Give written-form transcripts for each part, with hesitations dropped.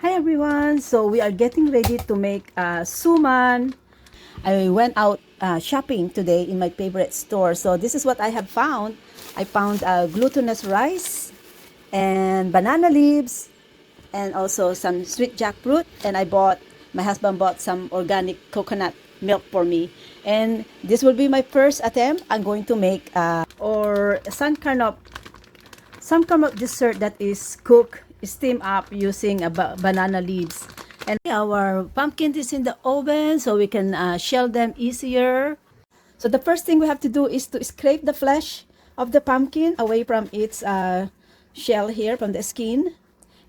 Hi everyone! So we are getting ready to make suman. I went out shopping today in my favorite store. So this is what I have found. I found glutinous rice and banana leaves and also some sweet jackfruit. And my husband bought some organic coconut milk for me. And this will be my first attempt. I'm going to make or some kind of dessert that is cooked, steam up using banana leaves. And our pumpkin is in the oven so we can shell them easier. So the first thing we have to do is to scrape the flesh of the pumpkin away from its shell here, from the skin.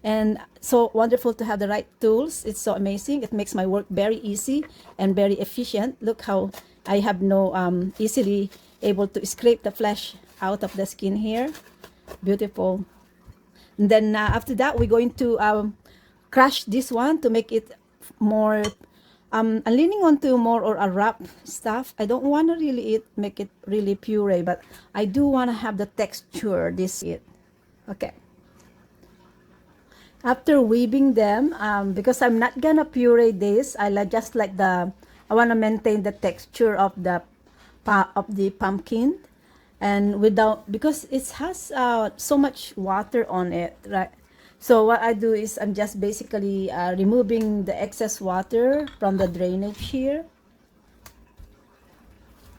And so wonderful to have the right tools. It's so amazing. It makes my work very easy and very efficient. Look how I have no easily able to scrape the flesh out of the skin here. Beautiful. And then after that, we're going to crush this one to make it more. I'm leaning on to more or a wrap stuff. I don't want to really make it really puree, but I do want to have the texture. This it. Okay. After weaving them, because I'm not gonna puree this, just like I want to maintain the texture of the pumpkin, and without, because it has so much water on it, right? So what I do is I'm just basically removing the excess water from the drainage here,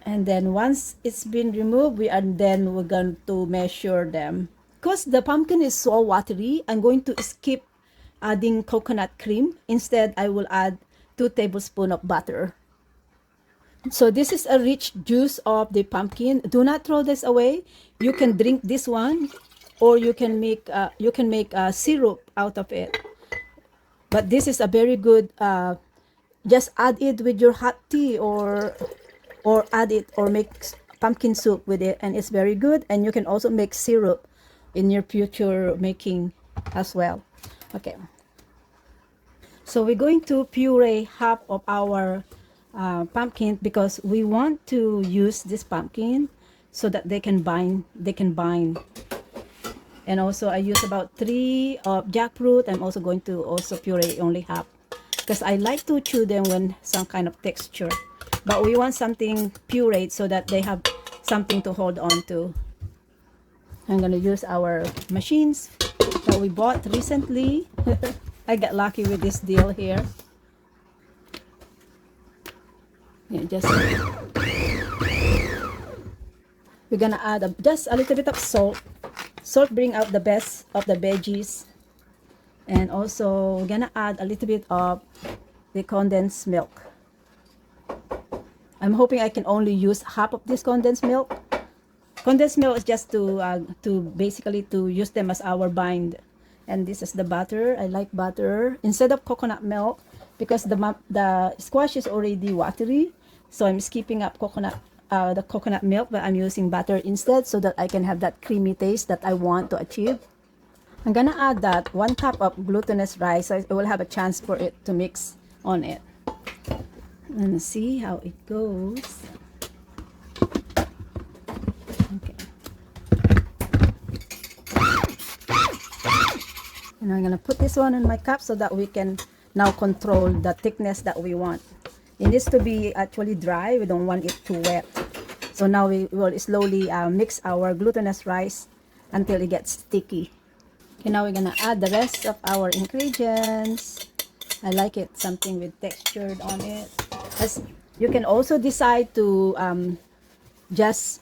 and then once it's been removed, we're going to measure them. Because the pumpkin is so watery, I'm going to skip adding coconut cream. Instead, I will add 2 tablespoons of butter. So this is a rich juice of the pumpkin. Do not throw this away. You can drink this one, or you can make a syrup out of it. But this is a very good. Just add it with your hot tea, or add it or make pumpkin soup with it, and it's very good. And you can also make syrup in your future making as well. Okay. So we're going to puree half of our pumpkin, because we want to use this pumpkin so that they can bind. And also I use about 3 of jackfruit. I'm also going to also puree only half, because I like to chew them when some kind of texture, but we want something pureed so that they have something to hold on to. I'm going to use our machines that we bought recently. I got lucky with this deal here. Yeah, we're gonna add just a little bit of salt. Salt bring out the best of the veggies. And also we're gonna add a little bit of the condensed milk. I'm hoping I can only use half of this condensed milk. Condensed milk is just to basically to use them as our bind. And this is the butter. I like butter instead of coconut milk, because the squash is already watery. So I'm skipping up the coconut milk, but I'm using butter instead so that I can have that creamy taste that I want to achieve. I'm gonna add that 1 cup of glutinous rice, so I will have a chance for it to mix on it. And see how it goes. Okay. And I'm gonna put this one in my cup so that we can now control the thickness that we want. It needs to be actually dry. We don't want it too wet. So now we will slowly mix our glutinous rice until it gets sticky. Okay, now we're gonna add the rest of our ingredients. I like it something with textured on it. As you can also decide to just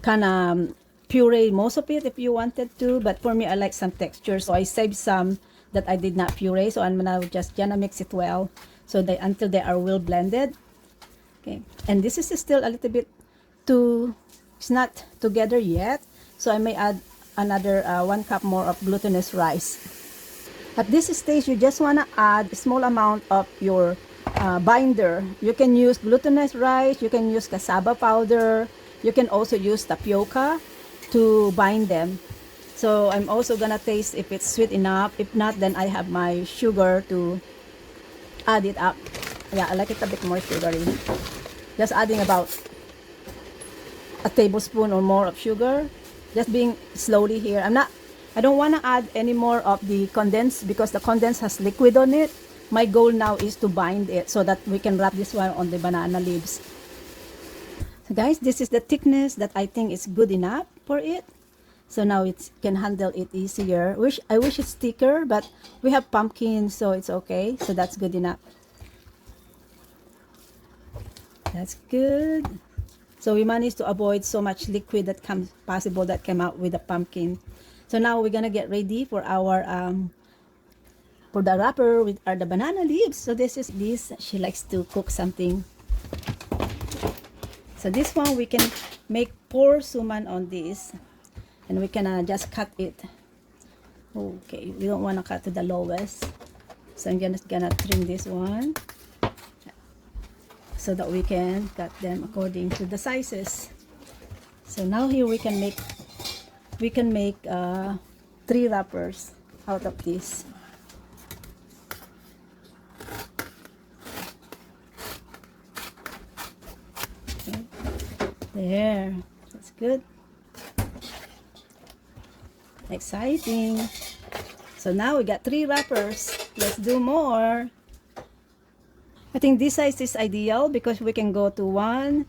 kind of puree most of it if you wanted to, but for me I like some texture, so I saved some that I did not puree. So I'm gonna mix it well so that until they are well blended. Okay, and this is still a little bit it's not together yet, so I may add another 1 cup more of glutinous rice. At this stage, you just want to add a small amount of your binder. You can use glutinous rice, you can use cassava powder, you can also use tapioca to bind them. So I'm also gonna taste if it's sweet enough. If not, then I have my sugar to add it up. Yeah, I like it a bit more sugary. Just adding about a tablespoon or more of sugar. Just being slowly here. I'm not I don't want to add any more of the condensed because the condensed has liquid on it. My goal now is to bind it so that we can wrap this one on the banana leaves. So guys, this is the thickness that I think is good enough for it. So now it can handle it easier. I wish it's thicker, but we have pumpkin, so it's okay. So that's good enough. That's good. So we managed to avoid so much liquid that comes possible that came out with the pumpkin. So now we're gonna get ready for our for the wrapper with the banana leaves. So this is this. She likes to cook something. So this one we can make pour suman on this, and we can just cut it. Okay, we don't want to cut to the lowest. So I'm just gonna trim this one so that we can cut them according to the sizes. So now here we can make 3 wrappers out of this. Okay. There, that's good. Exciting. So now we got 3 wrappers. Let's do more. I think this size is ideal because we can go to 1,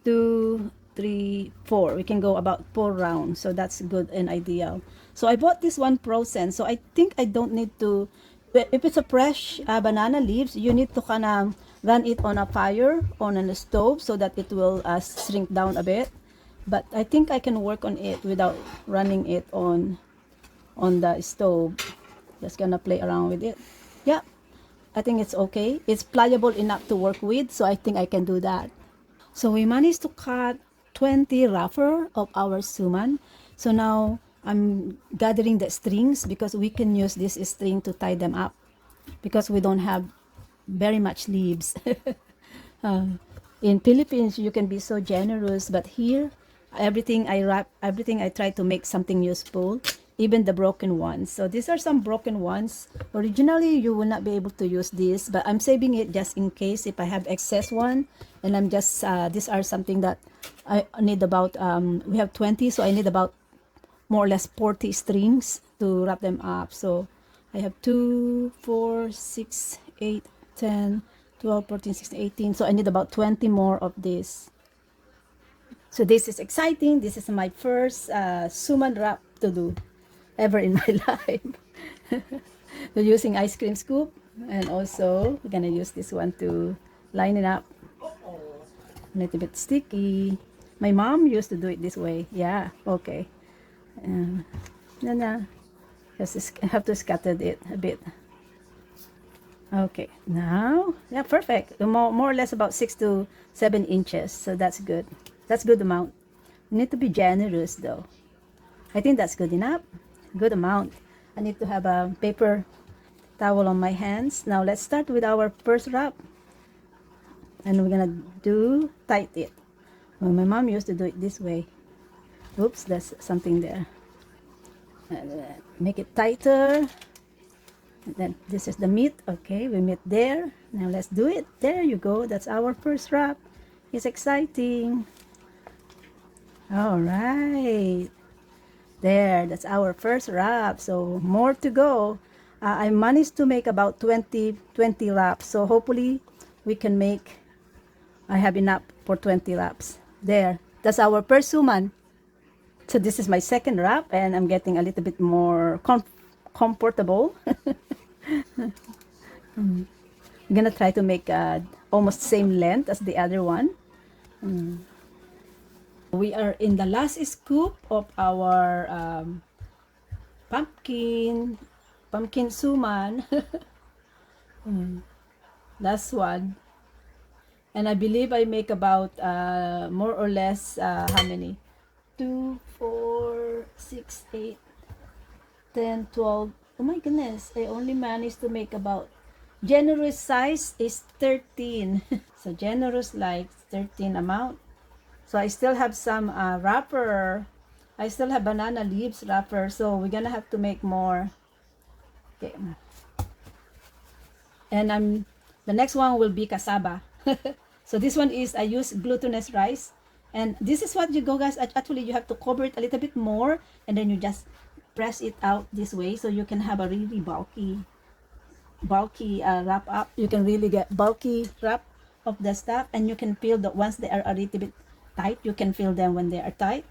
2, 3, 4. We can go about 4 rounds. So that's good and ideal. So I bought this one frozen. So I think I don't need to, if it's a fresh banana leaves, you need to kind of run it on a fire, on a stove, so that it will shrink down a bit. But I think I can work on it without running it on the stove. Just gonna play around with it. Yeah. I think it's okay. It's pliable enough to work with, so I think I can do that. So we managed to cut 20 wrapper of our suman. So now I'm gathering the strings because we can use this string to tie them up because we don't have very much leaves. In Philippines, you can be so generous, but here, everything I try to make something useful, even the broken ones. So these are some broken ones. Originally, you will not be able to use this, but I'm saving it just in case if I have excess one. And I'm just, these are something that I need about, we have 20, so I need about more or less 40 strings to wrap them up. So I have 2, 4, 6, 8, 10, 12, 14, 16, 18. So I need about 20 more of this. So this is exciting. This is my first suman wrap to do ever in my life. So using ice cream scoop, and also we're gonna use this one to line it up. A little bit sticky. My mom used to do it this way. Yeah, okay. Just have to scatter it a bit. Okay, now, yeah, perfect. More or less about 6 to 7 inches. So that's good. That's good amount. You need to be generous though. I think that's good enough. Good amount. I need to have a paper towel on my hands. Now let's start with our first wrap. And we're gonna tight it. Well, my mom used to do it this way. Oops, there's something there. And make it tighter. And then this is the meat. Okay, we meet there. Now let's do it. There you go. That's our first wrap. It's exciting. All right. There, that's our first wrap. So more to go. I managed to make about 20 wraps. So hopefully we can make, I have enough for 20 wraps. There, that's our first suman. So this is my second wrap, and I'm getting a little bit more comfortable. I'm gonna try to make almost same length as the other one. We are in the last scoop of our pumpkin suman. Last one. And I believe I make about more or less how many? 2, 4, 6, 8, 10, 12. Oh my goodness, I only managed to make about, generous size is 13. So generous like 13 amount. So I still have some wrapper. I still have banana leaves wrapper. So we're gonna have to make more. Okay. And the next one will be cassava. So this one is, I use glutinous rice. And this is what you go, guys. Actually, you have to cover it a little bit more, and then you just press it out this way so you can have a really bulky wrap up. You can really get bulky wrap of the stuff, and you can feel that once they are a little bit tight, you can feel them when they are tight.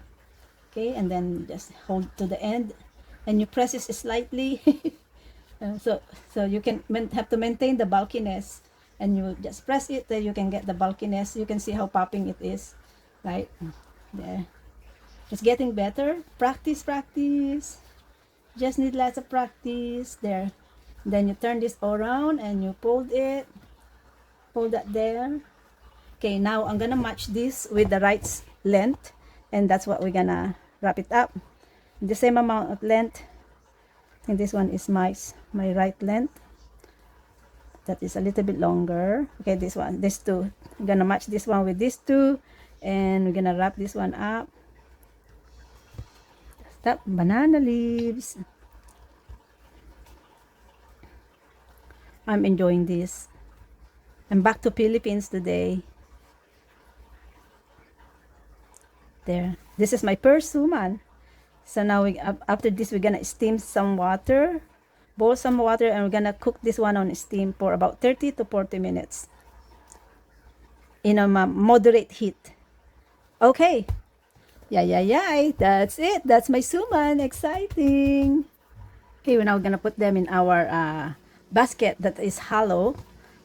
Okay, and then just hold to the end, and you press it slightly. So you can have to maintain the bulkiness, and you just press it there. You can get the bulkiness. You can see how popping it is, right there. It's getting better. Practice, practice. Just need lots of practice there. Then you turn this around and you pull it. Pull that there. Okay, now I'm gonna match this with the right length, and that's what we're gonna wrap it up. The same amount of length. I think this one is my right length. That is a little bit longer. Okay, this two. I'm gonna match this one with these two, and we're gonna wrap this one up. Stop banana leaves. I'm enjoying this. I'm back to Philippines today. There. This is my first suman. So now after this, we're gonna steam some water, boil some water, and we're gonna cook this one on steam for about 30 to 40 minutes in a moderate heat. Okay. Yeah. That's it. That's my suman. Exciting. Okay, we're now gonna put them in our basket that is hollow,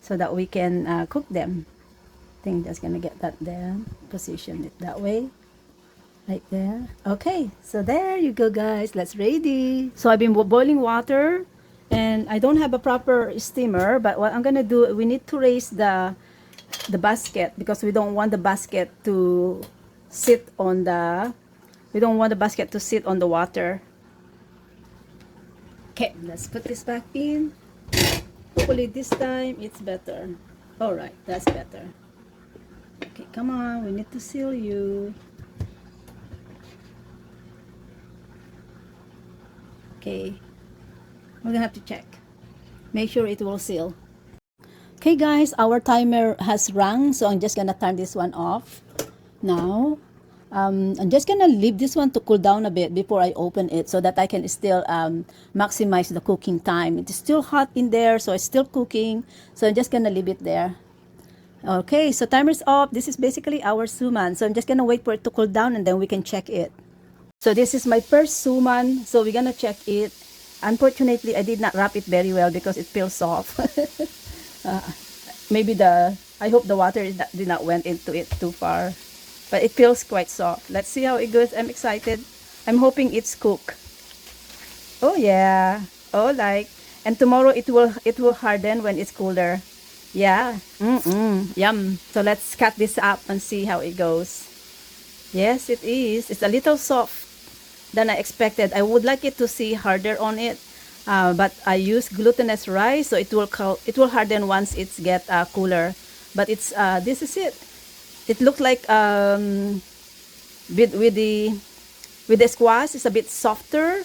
so that we can cook them. I think just gonna get that there. Position it that way. Right there. Okay, so there you go, guys. Let's ready. So I've been boiling water, and I don't have a proper steamer, but what I'm gonna do, we need to raise the basket, because we don't want the basket to sit on the water. Okay, let's put this back in. Hopefully this time it's better. All right, that's better. Okay, come on, we need to seal you. Okay, we're gonna have to check, make sure it will seal. Okay guys, our timer has rung, so I'm just gonna turn this one off now. I'm just gonna leave this one to cool down a bit before I open it, so that I can still maximize the cooking time. It's still hot in there, so it's still cooking, so I'm just gonna leave it there. Okay, so timer's off. This is basically our suman, so I'm just gonna wait for it to cool down, and then we can check it. So this is my first suman, so we're gonna check it. Unfortunately, I did not wrap it very well because it feels soft. Maybe I hope the water did not went into it too far, but it feels quite soft. Let's see how it goes. I'm excited. I'm hoping it's cooked. Oh yeah. Oh, and tomorrow it will harden when it's cooler. Yeah. Yum. So let's cut this up and see how it goes. Yes, it is. It's a little soft than I expected. I would like it to see harder on it, but I use glutinous rice, so it will harden once it's get cooler. But it's this is it. It looks like with the squash, it's a bit softer,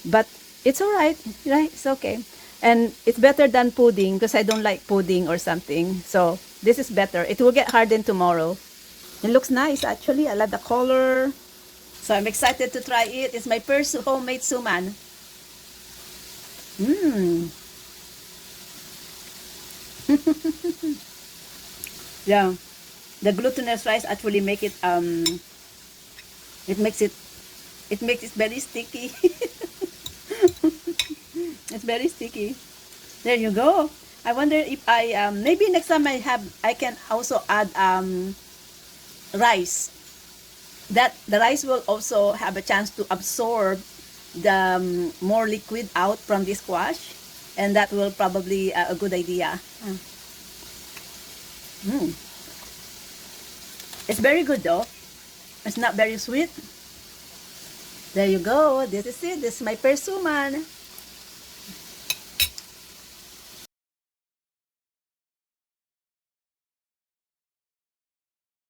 but it's all right. Right? It's okay, and it's better than pudding, because I don't like pudding or something. So this is better. It will get hardened tomorrow. It looks nice, actually. I love the color. So I'm excited to try it. It's my first homemade suman. Yeah. The glutinous rice actually make it it makes it very sticky. It's very sticky. There you go. I wonder if I maybe next time I can also add rice. That the rice will also have a chance to absorb the more liquid out from this squash, and that will probably a good idea. It's very good though. It's not very sweet. There you go. This is it. This is my first suman.